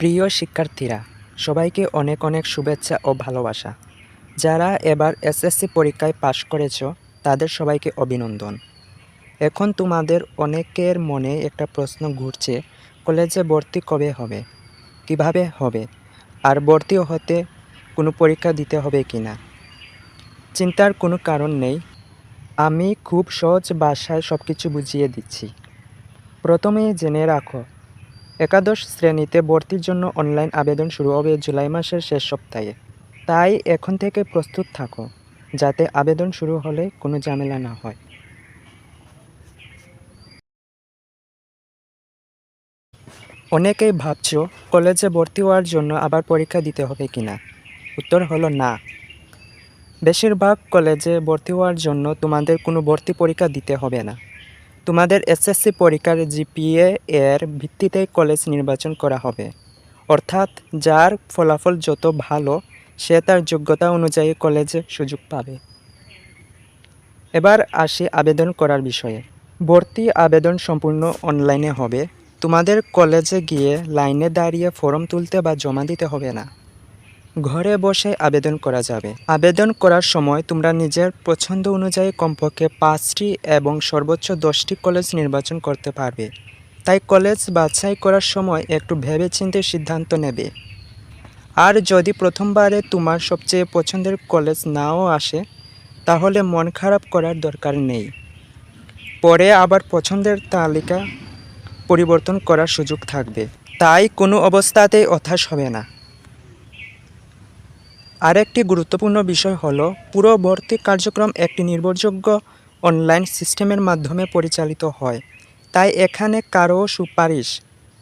প্রিয় শিক্ষার্থীরা, সবাইকে অনেক অনেক শুভেচ্ছা ও ভালোবাসা। যারা এবার এসএসসি পরীক্ষায় পাশ করেছ তাদের সবাইকে অভিনন্দন। এখন তোমাদের অনেকের মনে একটা প্রশ্ন ঘুরছে, কলেজে ভর্তি কবে হবে, কিভাবে হবে, আর ভর্তি হতে কোনো পরীক্ষা দিতে হবে কি না। চিন্তার কোনো কারণ নেই, আমি খুব সহজ ভাষায় সব কিছু বুঝিয়ে দিচ্ছি। প্রথমেই জেনে রাখো, একাদশ শ্রেণীতে ভর্তির জন্য অনলাইন আবেদন শুরু হবে জুলাই মাসের শেষ সপ্তাহে। তাই এখন থেকে প্রস্তুত থাকো, যাতে আবেদন শুরু হলে কোনো ঝামেলা না হয়। অনেকেই ভাবছো কলেজে ভর্তি হওয়ার জন্য আবার পরীক্ষা দিতে হবে কিনা। উত্তর হলো না। বেশিরভাগ কলেজে ভর্তি হওয়ার জন্য তোমাদের কোনো ভর্তি পরীক্ষা দিতে হবে না। তোমাদের এসএসসি পরীক্ষার জিপিএ এর ভিত্তিতে কলেজ নির্বাচন করা হবে। অর্থাৎ যার ফলাফল যত ভালো, সে তার যোগ্যতা অনুযায়ী কলেজে সুযোগ পাবে। এবার আসি আবেদন করার বিষয়ে। ভর্তি আবেদন সম্পূর্ণ অনলাইনে হবে। তোমাদের কলেজে গিয়ে লাইনে দাঁড়িয়ে ফর্ম তুলতে বা জমা দিতে হবে না। ঘরে বসে আবেদন করা যাবে। আবেদন করার সময় তোমরা নিজের পছন্দ অনুযায়ী কমপক্ষে 5টি এবং সর্বোচ্চ 10টি কলেজ নির্বাচন করতে পারবে। তাই কলেজ বাছাই করার সময় একটু ভেবেচিন্তে সিদ্ধান্ত নেবে। আর যদি প্রথমবারে তোমার সবচেয়ে পছন্দের কলেজ নাও আসে, তাহলে মন খারাপ করার দরকার নেই। পরে আবার পছন্দের তালিকা পরিবর্তন করার সুযোগ থাকবে। তাই কোনো অবস্থাতেই হতাশ হবে না। আরেকটি গুরুত্বপূর্ণ বিষয় হলো, পুরো ভর্তি কার্যক্রম একটি নির্ভরযোগ্য অনলাইন সিস্টেমের মাধ্যমে পরিচালিত হয়। তাই এখানে কারো সুপারিশ,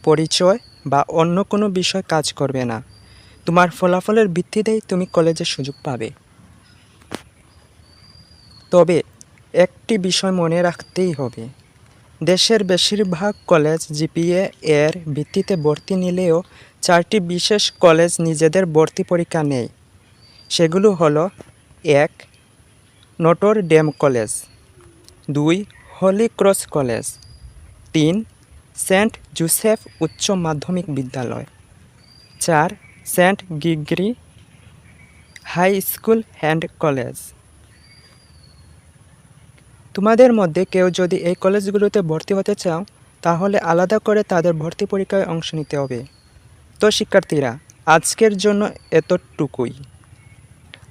পরিচয় বা অন্য কোনো বিষয় কাজ করবে না। তোমার ফলাফলের ভিত্তিতেই তুমি কলেজের সুযোগ পাবে। তবে একটি বিষয় মনে রাখতেই হবে, দেশের বেশিরভাগ কলেজ জিপিএ এর ভিত্তিতে ভর্তি নিলেও 4টি বিশেষ কলেজ নিজেদের ভর্তি পরীক্ষা নেয়। সেগুলো হলো: 1. Notre Dame college, 2. Holy cross college, 3. Saint Joseph উচ্চ মাধ্যমিক বিদ্যালয়, 4. Saint Gregory high school and college. তোমাদের মধ্যে কেউ যদি এই কলেজগুলোতে ভর্তি হতে চাও, তাহলে আলাদা করে তাদের ভর্তি পরীক্ষায় অংশ নিতে হবে। তো শিক্ষার্থীরা, আজকের জন্য এতটুকুই।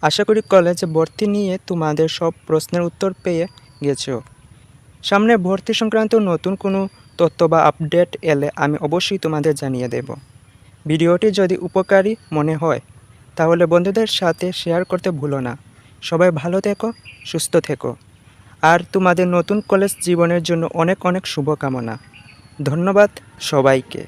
আশা করি কলেজে ভর্তি নিয়ে তোমাদের সব প্রশ্নের উত্তর পেয়ে গেছো। সামনে ভর্তি সংক্রান্ত নতুন কোনো তথ্য বা আপডেট এলে আমি অবশ্যই তোমাদের জানিয়ে দেব। ভিডিওটি যদি উপকারী মনে হয়, তাহলে বন্ধুদের সাথে শেয়ার করতে ভুলো না। সবাই ভালো থেকো, সুস্থ থেকো। আর তোমাদের নতুন কলেজ জীবনের জন্য অনেক অনেক শুভকামনা। ধন্যবাদ সবাইকে।